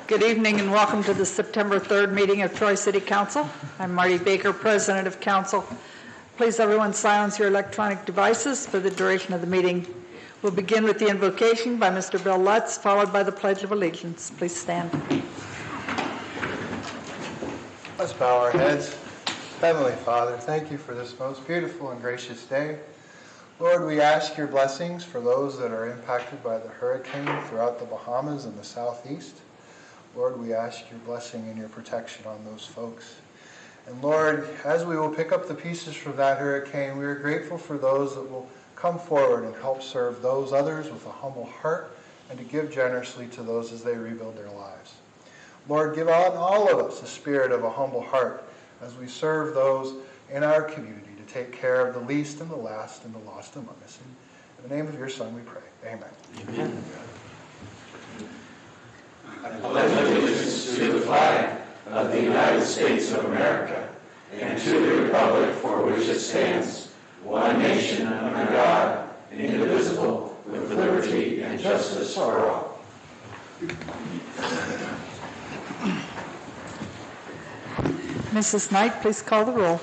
Good evening and welcome to the September 3rd meeting of Troy City Council. I'm Marty Baker, President of Council. Please everyone silence your electronic devices for the duration of the meeting. We'll begin with the invocation by Mr. Bill Lutz, followed by the Pledge of Allegiance. Please stand. Let's bow our heads. Heavenly Father, thank you for this most beautiful and gracious day. Lord, we ask your blessings for those that are impacted by the hurricane throughout the Bahamas and the Southeast. Lord, we ask your blessing and your protection on those folks. And Lord, as we will pick up the pieces from that hurricane, we are grateful for those that will come forward and help serve those others with a humble heart and to give generously to those as they rebuild their lives. Lord, give on all of us a spirit of a humble heart as we serve those in our community to take care of the least and the last and the lost among us. In the name of your Son we pray. Amen. Amen. I pledge allegiance to the flag of the United States of America and to the republic for which it stands, one nation under God, indivisible, with liberty and justice for all. Mrs. Knight, please call the roll.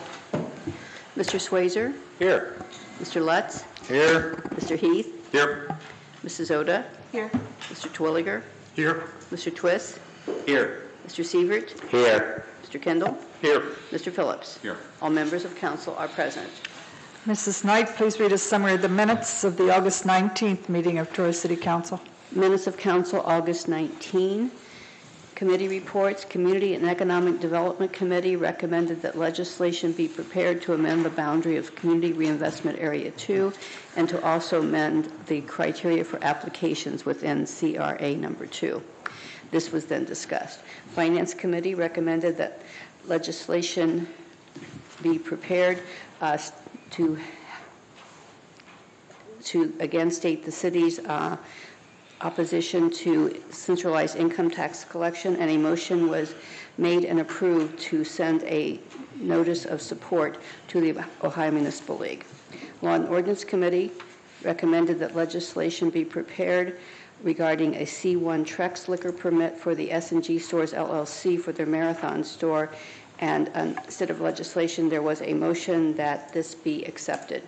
Mr. Swayzer? Here. Mr. Lutz? Here. Mr. Heath? Here. Mrs. Oda? Here. Mr. Twilliger? Here. Mr. Twist? Here. Mr. Sievert? Here. Mr. Kendall? Here. Mr. Phillips? Here. All members of council are present. Mrs. Knight, please read a summary of the minutes of the August 19th meeting of Troy City Council. Minutes of council, August 19. Committee reports. Community and Economic Development Committee recommended that legislation be prepared to amend the boundary of Community Reinvestment Area 2 and to also amend the criteria for applications within CRA number 2. This was then discussed. Finance Committee recommended that legislation be prepared to again state the city's opposition to centralized income tax collection, and a motion was made and approved to send a notice of support to the Ohio Municipal League. Law and Ordinance Committee recommended that legislation be prepared regarding a C1 Trex liquor permit for the S&G Stores LLC for their Marathon store, and instead of legislation, there was a motion that this be accepted.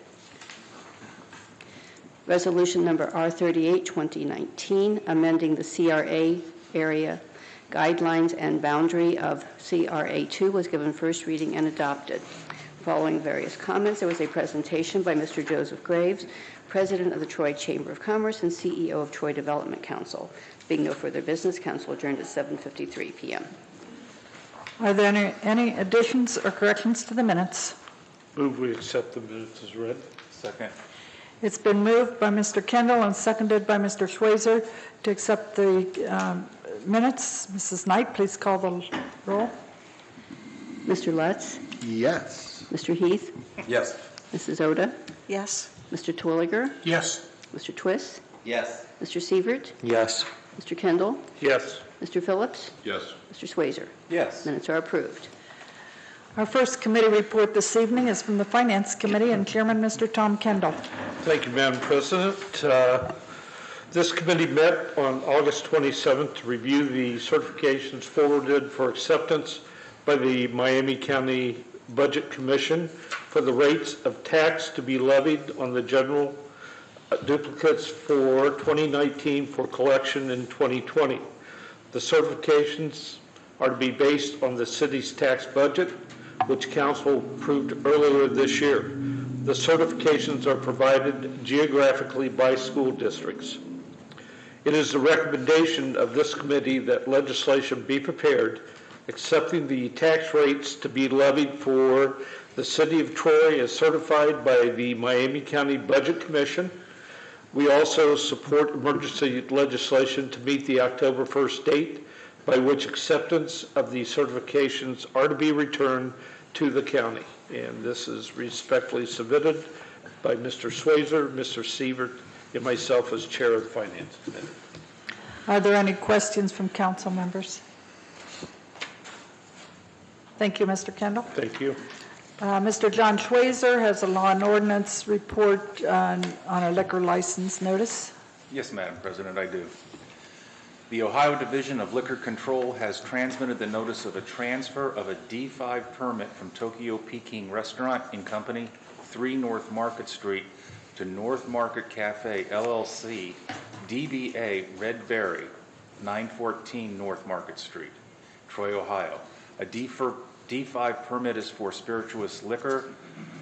Resolution number R38, 2019, amending the CRA area guidelines and boundary of CRA2 was given first reading and adopted. Following various comments, there was a presentation by Mr. Joseph Graves, President of the Troy Chamber of Commerce and CEO of Troy Development Council. Being no further business, council adjourned at 7:53 p.m. Are there any additions or corrections to the minutes? Move we accept the minutes as read. Second. It's been moved by Mr. Kendall and seconded by Mr. Swayzer to accept the minutes. Mrs. Knight, please call the roll. Mr. Lutz? Yes. Mr. Heath? Yes. Mrs. Oda? Yes. Mr. Twilliger? Yes. Mr. Twist? Yes. Mr. Sievert? Yes. Mr. Kendall? Yes. Mr. Phillips? Yes. Mr. Swayzer? Yes. Minutes are approved. Our first committee report this evening is from the Finance Committee and Chairman Mr. Tom Kendall. Thank you, Madam President. This committee met on August 27th to review the certifications forwarded for acceptance by the Miami County Budget Commission for the rates of tax to be levied on the general duplicates for 2019 for collection in 2020. The certifications are to be based on the city's tax budget, which council approved earlier this year. The certifications are provided geographically by school districts. It is the recommendation of this committee that legislation be prepared accepting the tax rates to be levied for the city of Troy as certified by the Miami County Budget Commission. We also support emergency legislation to meet the October 1st date by which acceptance of the certifications are to be returned to the county. And this is respectfully submitted by Mr. Swayzer, Mr. Sievert, and myself as chair of the Finance Committee. Are there any questions from council members? Thank you, Mr. Kendall. Thank you. Mr. John Schweizer has a law and ordinance report on a liquor license notice. Yes, Madam President, I do. The Ohio Division of Liquor Control has transmitted the notice of a transfer of a D5 permit from Tokyo Peking Restaurant and Company, 3 North Market Street, to North Market Cafe LLC, DBA Red Berry, 914 North Market Street, Troy, Ohio. A D5 permit is for spirituous liquor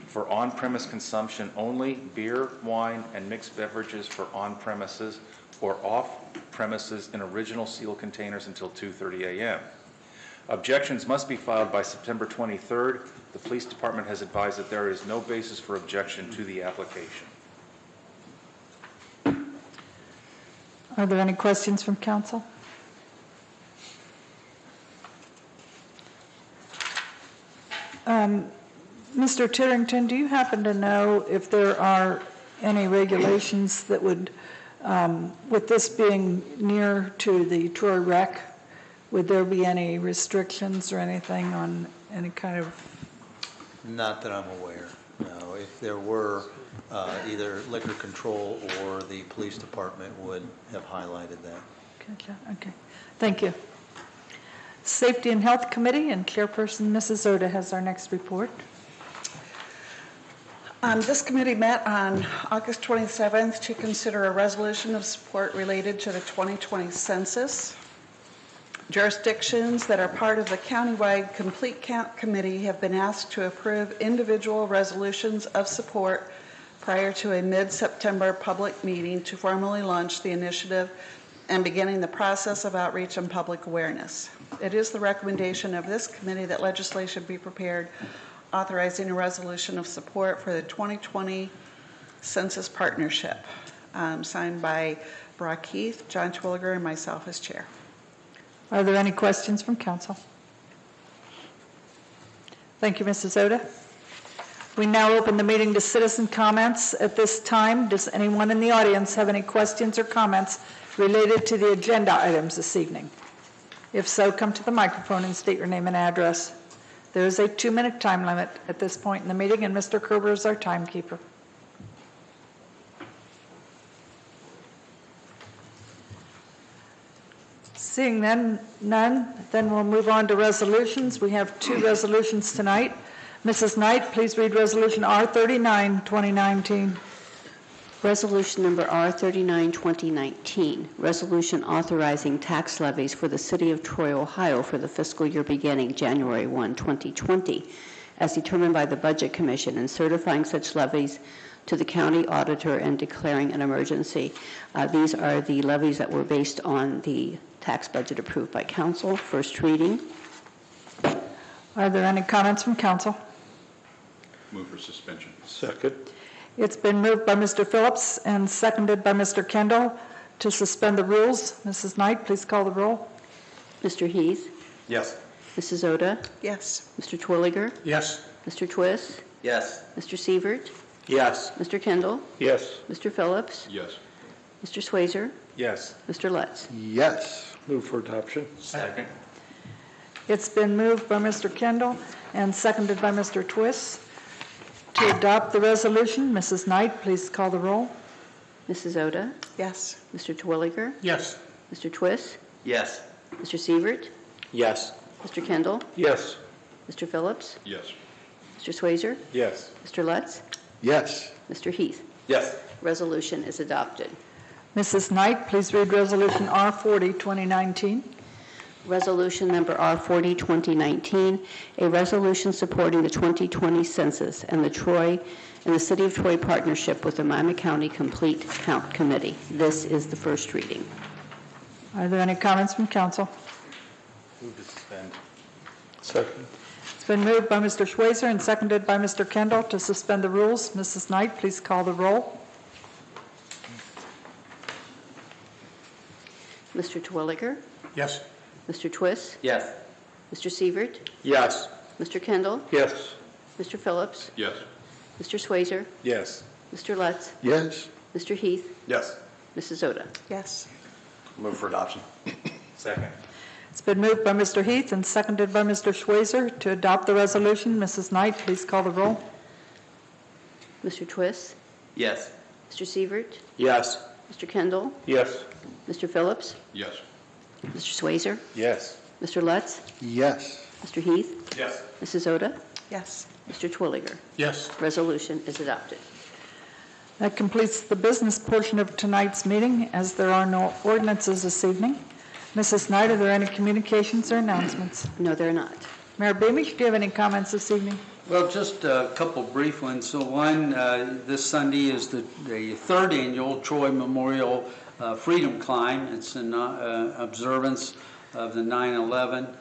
for on-premise consumption only, beer, wine, and mixed beverages for on-premises or off-premises in original seal containers until 2:30 a.m. Objections must be filed by September 23rd. The police department has advised that there is no basis for objection to the application. Are there any questions from council? Mr. Titterington, do you happen to know if there are any regulations that would, with this being near to the Troy Rec, would there be any restrictions or anything on any kind of? Not that I'm aware, no. If there were, either liquor control or the police department would have highlighted that. Okay, thank you. Safety and Health Committee and Chairperson Mrs. Oda has our next report. This committee met on August 27th to consider a resolution of support related to the 2020 census. Jurisdictions that are part of the countywide Complete Count Committee have been asked to approve individual resolutions of support prior to a mid-September public meeting to formally launch the initiative and beginning the process of outreach and public awareness. It is the recommendation of this committee that legislation be prepared authorizing a resolution of support for the 2020 Census Partnership, signed by Brock Heath, John Twilliger, and myself as chair. Are there any questions from council? Thank you, Mrs. Oda. We now open the meeting to citizen comments. At this time, does anyone in the audience have any questions or comments related to the agenda items this evening? If so, come to the microphone and state your name and address. There is a 2-minute time limit at this point in the meeting, and Mr. Kerber is our timekeeper. Seeing none, then we'll move on to resolutions. We have 2 resolutions tonight. Mrs. Knight, please read Resolution R39, 2019. Resolution number R39, 2019, resolution authorizing tax levies for the City of Troy, Ohio for the fiscal year beginning January 1, 2020, as determined by the Budget Commission, and certifying such levies to the county auditor and declaring an emergency. These are the levies that were based on the tax budget approved by council. First reading. Are there any comments from council? Move for suspension. Second. It's been moved by Mr. Phillips and seconded by Mr. Kendall to suspend the rules. Mrs. Knight, please call the roll. Mr. Heath, Yes. Mrs. Oda, Yes. Mr. Twilliger, Yes. Mr. Twist, Yes. Mr. Sievert, Yes. Mr. Kendall, Yes. Mr. Phillips, Yes. Mr. Swazer, Yes. Mr. Lutz. Yes. Move for adoption. Second. It's been moved by Mr. Kendall and seconded by Mr. Twist to adopt the resolution. Mrs. Knight, please call the roll. Mrs. Oda, Yes. Mr. Twilliger, Yes. Mr. Twist, Yes. Mr. Sievert, Yes. Mr. Kendall, Yes. Mr. Phillips, Yes. Mr. Swazer, Yes. Mr. Lutz, Yes. Mr. Heath. Yes. Resolution is adopted. Mrs. Knight, please read Resolution R40, 2019. Resolution number R40, 2019, a resolution supporting the 2020 census and the City of Troy partnership with the Miami County Complete Count Committee. This is the first reading. Are there any comments from council? Move to suspend. Second. It's been moved by Mr. Schweizer and seconded by Mr. Kendall to suspend the rules. Mrs. Knight, please call the roll. Mr. Twilliger, Yes. Mr. Twist, Yes. Mr. Sievert, Yes. Mr. Kendall, Yes. Mr. Phillips, Yes. Mr. Swazer, Yes. Mr. Lutz, Yes. Mr. Heath, Yes. Mrs. Oda. Yes. Move for adoption. Second. It's been moved by Mr. Heath and seconded by Mr. Schweizer to adopt the resolution. Mrs. Knight, please call the roll. Mr. Twist, Yes. Mr. Sievert, Yes. Mr. Kendall, Yes. Mr. Phillips, Yes. Mr. Swazer? Yes. Mr. Lutz? Yes. Mr. Heath? Yes. Mrs. Oda? Yes. Mr. Twilliger? Yes. Resolution is adopted. That completes the business portion of tonight's meeting, as there are no ordinances this evening. Mrs. Knight, are there any communications or announcements? No, they're not. Mayor Beamish, do you have any comments this evening? Well, just a couple brief ones. So one, this Sunday is the third annual Troy Memorial Freedom Climb. It's an observance of the 9/11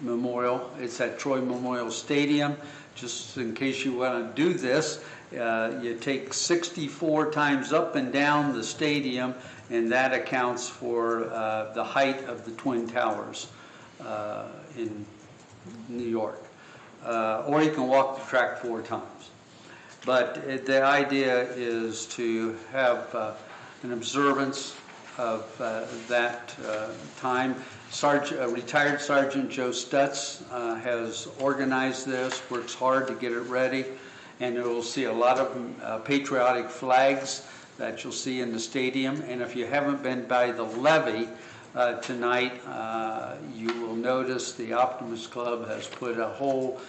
memorial. It's at Troy Memorial Stadium. Just in case you want to do this, you take 64 times up and down the stadium, and that accounts for the height of the Twin Towers in New York. Or you can walk the track 4 times. But the idea is to have an observance of that time. Retired Sergeant Joe Stutz has organized this, works hard to get it ready, and you'll see a lot of patriotic flags that you'll see in the stadium. And if you haven't been by the levee tonight, you will notice the Optimist Club has put a whole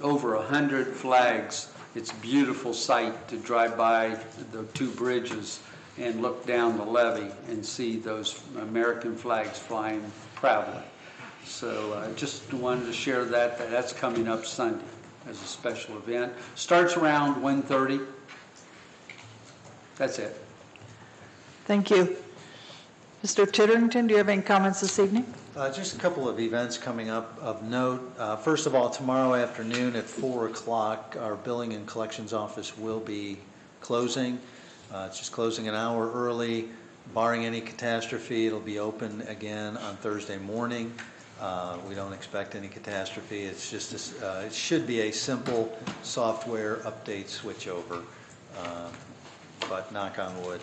over 100 flags. It's a beautiful sight to drive by the 2 bridges and look down the levee and see those American flags flying proudly. So I just wanted to share that. That's coming up Sunday as a special event. Starts around 1:30. That's it. Thank you. Mr. Titterington, do you have any comments this evening? Just a couple of events coming up of note. First of all, tomorrow afternoon at 4 o'clock, our billing and collections office will be closing. It's just closing an hour early. Barring any catastrophe, it'll be open again on Thursday morning. We don't expect any catastrophe. It's just it should be a simple software update switchover. But knock on wood,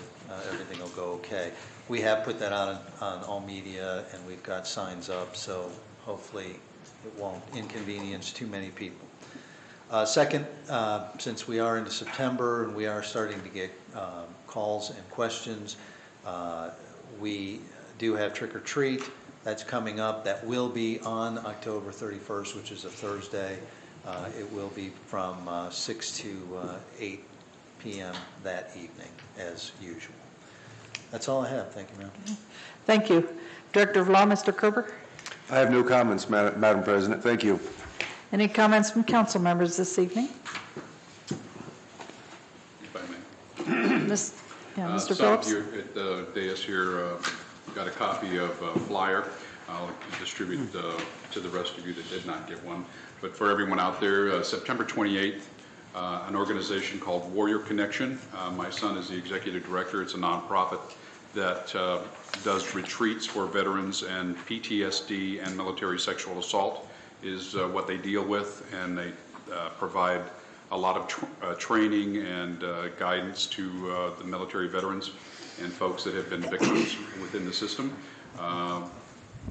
everything will go okay. We have put that out on all media, and we've got signs up, so hopefully it won't inconvenience too many people. Second, since we are into September and we are starting to get calls and questions, we do have Trick or Treat. That's coming up. That will be on October 31st, which is a Thursday. It will be from 6 to 8 p.m. that evening, as usual. That's all I have. Thank you, ma'am. Thank you. Director of Law, Mr. Kerber? I have no comments, Madam President. Thank you. Any comments from council members this evening? If I may. Mr. Some Phillips? of you at the dais here got a copy of a flyer. I'll distribute to the rest of you that did not get one. But for everyone out there, September 28th, an organization called Warrior Connection. My son is the executive director. It's a nonprofit that does retreats for veterans, and PTSD and military sexual assault is what they deal with, and they provide a lot of training and guidance to the military veterans and folks that have been victims within the system.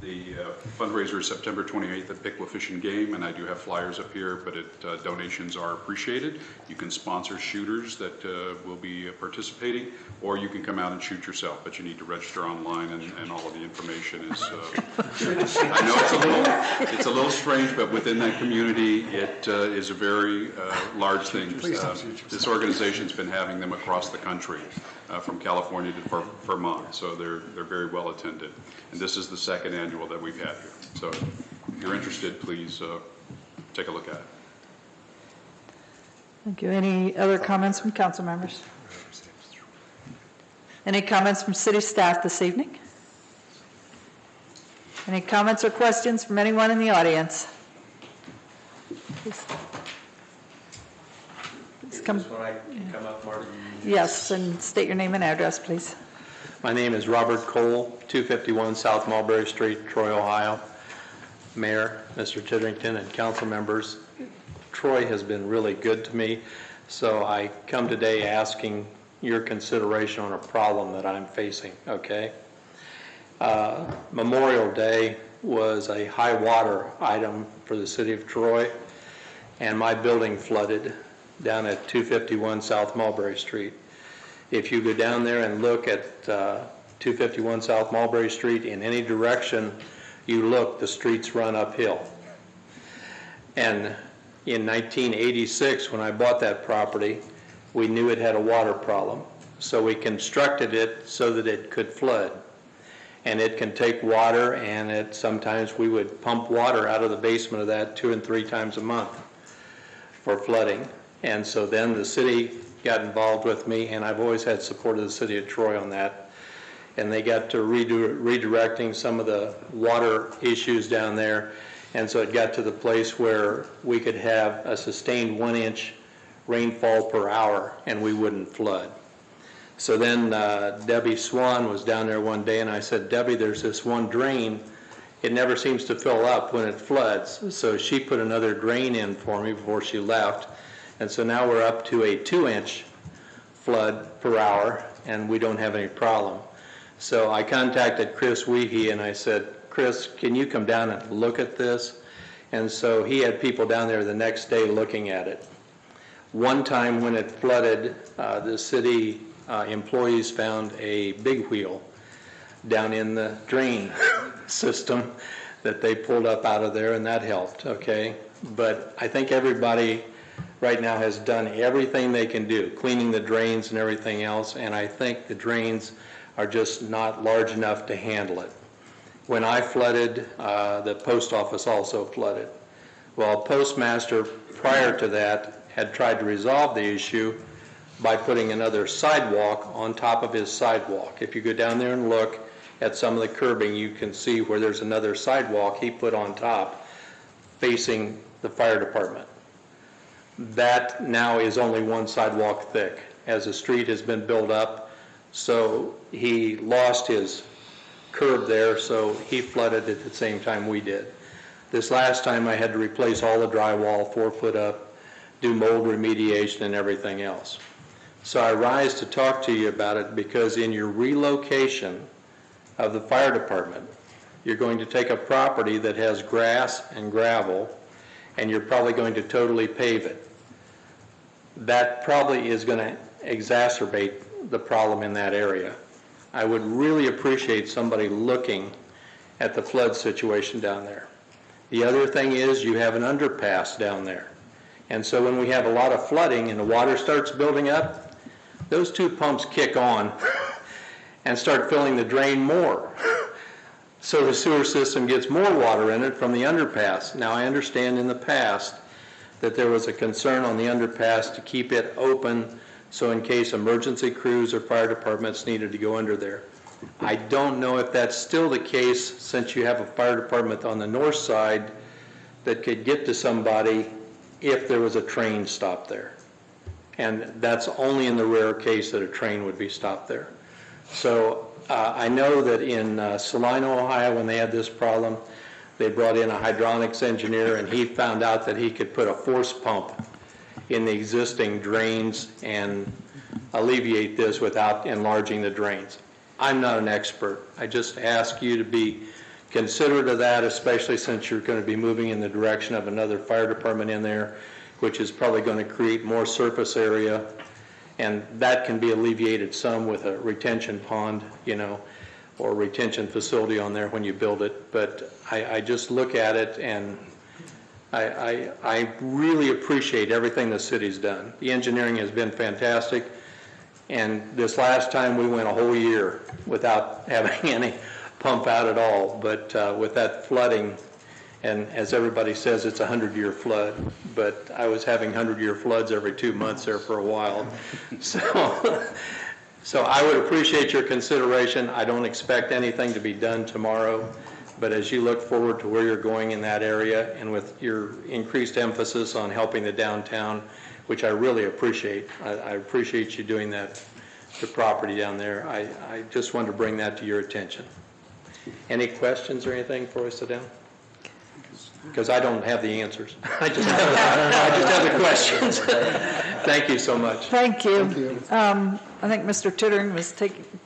The fundraiser is September 28th at Pickwa Fish and Game, and I do have flyers up here, but donations are appreciated. You can sponsor shooters that will be participating, or you can come out and shoot yourself, but you need to register online, and all of the information is... I know it's a little strange, but within that community, it is a very large thing. This organization's been having them across the country, from California to Vermont, so they're very well attended. And this is the second annual that we've had here. So if you're interested, please take a look at it. Thank you. Any other comments from council members? Any comments from city staff this evening? Any comments or questions from anyone in the audience? Please come. When I come up, Martin. Yes, and state your name and address, please. My name is Robert Cole, 251 South Mulberry Street, Troy, Ohio. Mayor, Mr. Titterington, and council members, Troy has been really good to me, so I come today asking your consideration on a problem that I'm facing, okay? Memorial Day was a high water item for the city of Troy, and my building flooded down at 251 South Mulberry Street. If you go down there and look at 251 South Mulberry Street. In any direction you look, the streets run uphill. And in 1986, when I bought that property, we knew it had a water problem. So we constructed it so that it could flood. And it can take water, and sometimes we would pump water out of the basement of that 2 and 3 times a month for flooding. And so then the city got involved with me, and I've always had support of the city of Troy on that. And they got to redirecting some of the water issues down there. And so it got to the place where we could have a sustained 1-inch rainfall per hour, and we wouldn't flood. So then Debbie Swan was down there one day, and I said, Debbie, there's this one drain. It never seems to fill up when it floods. So she put another drain in for me before she left. And so now we're up to a 2-inch flood per hour, and we don't have any problem. So I contacted Chris Weehee, and I said, Chris, can you come down and look at this? And so he had people down there the next day looking at it. One time when it flooded, the city employees found a big wheel down in the drain system that they pulled up out of there, and that helped, okay? But I think everybody right now has done everything they can do, cleaning the drains and everything else, and I think the drains are just not large enough to handle it. When I flooded, the post office also flooded. Well, postmaster prior to that had tried to resolve the issue by putting another sidewalk on top of his sidewalk. If you go down there and look at some of the curbing, you can see where there's another sidewalk he put on top facing the fire department. That now is only one sidewalk thick as the street has been built up. So he lost his curb there, so he flooded at the same time we did. This last time I had to replace all the drywall 4 foot up, do mold remediation and everything else. So I rise to talk to you about it because in your relocation of the fire department, you're going to take a property that has grass and gravel, and you're probably going to totally pave it. That probably is going to exacerbate the problem in that area. I would really appreciate somebody looking at the flood situation down there. The other thing is you have an underpass down there. And so when we have a lot of flooding and the water starts building up, those 2 pumps kick on and start filling the drain more. So the sewer system gets more water in it from the underpass. Now I understand in the past that there was a concern on the underpass to keep it open so in case emergency crews or fire departments needed to go under there. I don't know if that's still the case since you have a fire department on the north side that could get to somebody if there was a train stopped there. And that's only in the rare case that a train would be stopped there. So I know that in Salino, Ohio, when they had this problem, they brought in a hydronics engineer and he found out that he could put a force pump in the existing drains and alleviate this without enlarging the drains. I'm not an expert. I just ask you to be considerate of that, especially since you're going to be moving in the direction of another fire department in there, which is probably going to create more surface area, and that can be alleviated some with a retention pond, or retention facility on there when you build it. But I just look at it and I really appreciate everything the city's done. The engineering has been fantastic, and this last time we went a whole year without having any pump out at all, but with that flooding, and as everybody says, it's a 100-year flood, but I was having 100-year floods every 2 months there for a while. So I would appreciate your consideration. I don't expect anything to be done tomorrow, but as you look forward to where you're going in that area and with your increased emphasis on helping the downtown, which I really appreciate, I appreciate you doing that to property down there. I just wanted to bring that to your attention. Any questions or anything before I sit down? Because I don't have the answers. I just have the questions. Thank you so much. Thank you. I think Mr.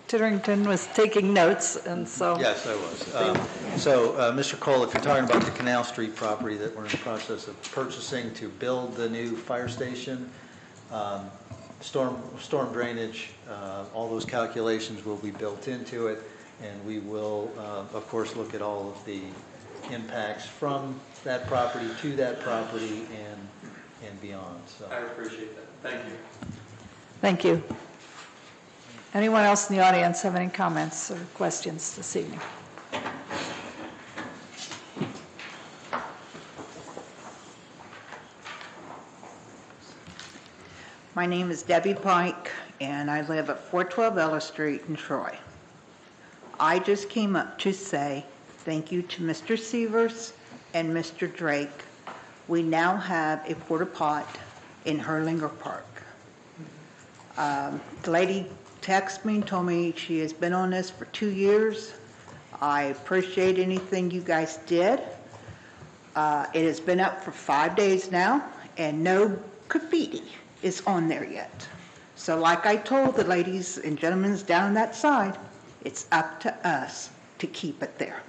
Titterington was taking notes, and so. Yes, I was. So, Mr. Cole, if you're talking about the Canal Street property that we're in the process of purchasing to build the new fire station, storm drainage, all those calculations will be built into it, and we will, of course, look at all of the impacts from that property to that property and beyond, so. I appreciate that. Thank you. Thank you. Anyone else in the audience have any comments or questions this evening? My name is Debbie Pike, and I live at 412 Ellis Street in Troy. I just came up to say thank you to Mr. Severs and Mr. Drake. We now have a porta pot in Hurlinger Park. The lady texted me and told me she has been on this for 2 years. I appreciate anything you guys did. It has been up for 5 days now, and no graffiti is on there yet. So like I told the ladies and gentlemen down that side, it's up to us to keep it there.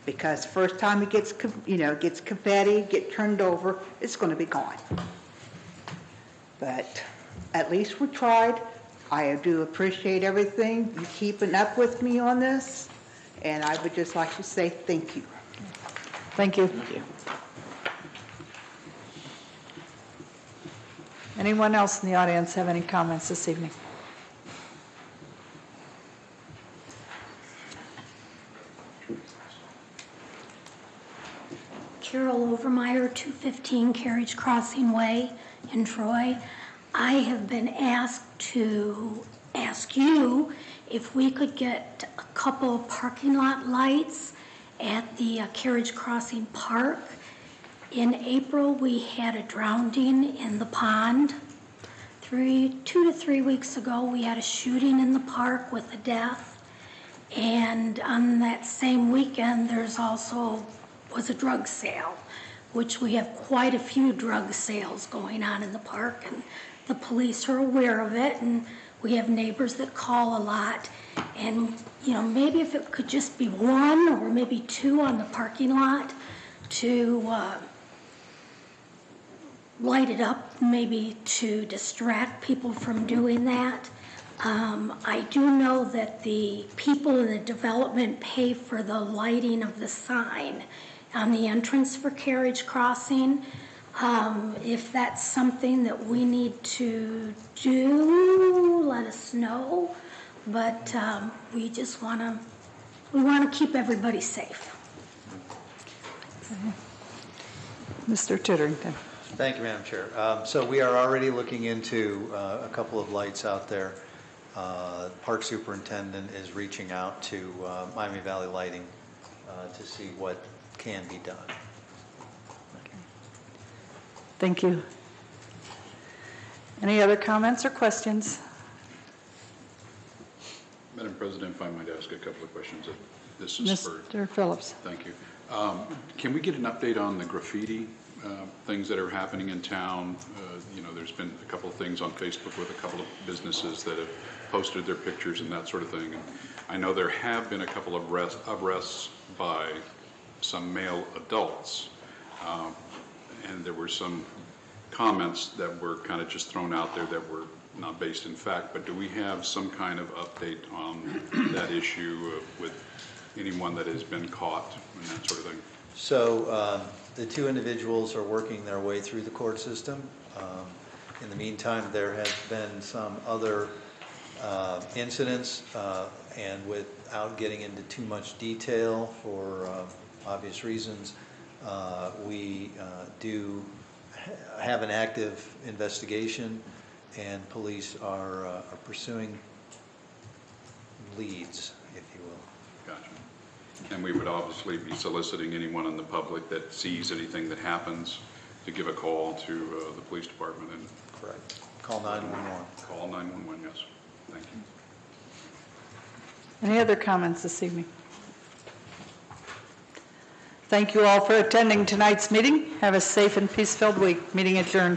Because first time it gets, gets confetti, get turned over, it's going to be gone. But at least we tried. I do appreciate everything. You keeping up with me on this. And I would just like to say thank you. Thank you. Thank you. Anyone else in the audience have any comments this evening? Carol Overmeyer, 215 Carriage Crossing Way in Troy. I have been asked to ask you if we could get a couple parking lot lights at the Carriage Crossing Park. In April, we had a drowning in the pond. 2 to 3 weeks ago, we had a shooting in the park with a death. And on that same weekend, there's also was a drug sale, which we have quite a few drug sales going on in the park, and the police are aware of it, and we have neighbors that call a lot. And, maybe if it could just be one or maybe two on the parking lot to light it up, maybe to distract people from doing that. I do know that the people in the development pay for the lighting of the sign on the entrance for Carriage Crossing. If that's something that we need to do, let us know. But we just want to keep everybody safe. Mr. Titterington. Thank you, Madam Chair. So we are already looking into a couple of lights out there. Park Superintendent is reaching out to Miami Valley Lighting to see what can be done. Thank you. Any other comments or questions? Madam President, if I might ask a couple of questions. This is for Mr. Phillips. Thank you. Can we get an update on the graffiti things that are happening in town? There's been a couple of things on Facebook with a couple of businesses that have posted their pictures and that sort of thing. And I know there have been a couple of arrests by some male adults, and there were some comments that were kind of just thrown out there that were not based in fact. But do we have some kind of update on that issue with anyone that has been caught and that sort of thing? So the two individuals are working their way through the court system. In the meantime, there have been some other incidents, and without getting into too much detail for obvious reasons, we do have an active investigation, and police are pursuing leads, if you will. Gotcha. And we would obviously be soliciting anyone in the public that sees anything that happens to give a call to the police department. And correct. Call 911. Call 911, yes. Thank you. Any other comments this evening? Thank you all for attending tonight's meeting. Have a safe and peace-filled week. Meeting adjourned.